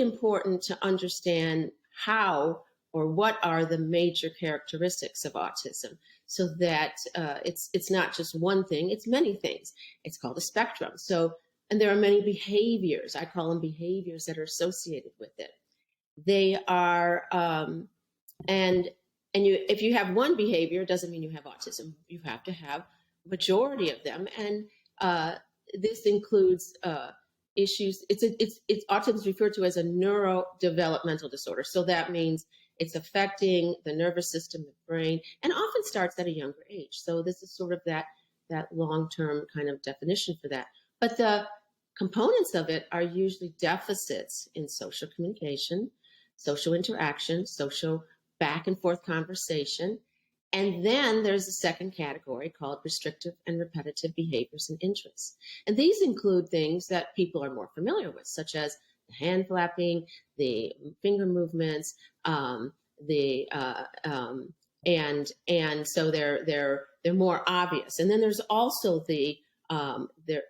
important to understand how or what are the major characteristics of autism so that it's not just one thing, it's many things. It's called a spectrum. So, and there are many behaviors, I call them behaviors, that are associated with it. They are and if you have one behavior, it doesn't mean you have autism. You have to have a majority of them. And this includes issues. It's autism is referred to as a neurodevelopmental disorder. So that means it's affecting the nervous system, the brain, and often starts at a younger age. So this is sort of that long-term kind of definition for that. But the components of it are usually deficits in social communication, social interaction, social back and forth conversation. And then there's a second category called restrictive and repetitive behaviors and interests. And these include things that people are more familiar with, such as the hand flapping, the finger movements, and so they're more obvious. And then there's also it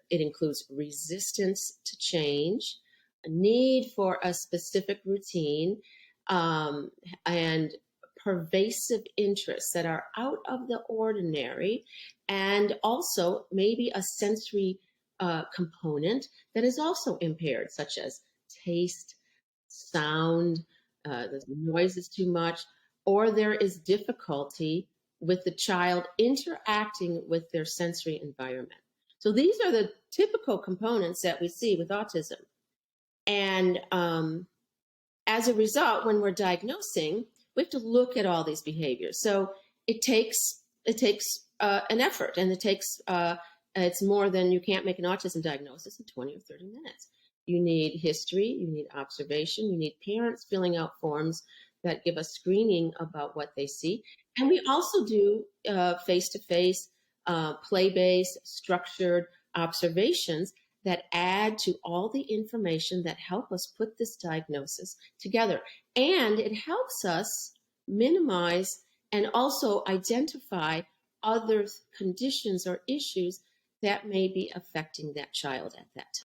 includes resistance to change, a need for a specific routine, and pervasive interests that are out of the ordinary, and also maybe a sensory component that is also impaired, such as taste, sound, the noise is too much, or there is difficulty with the child interacting with their sensory environment. So these are the typical components that we see with autism. And as a result, when we're diagnosing, we have to look at all these behaviors. So it takes an effort, and it's more than, you can't make an autism diagnosis in 20 or 30 minutes. You need history, you need observation, you need parents filling out forms that give us screening about what they see. And we also do face-to-face, play-based, structured observations that add to all the information that help us put this diagnosis together. And it helps us minimize and also identify other conditions or issues that may be affecting that child at that time.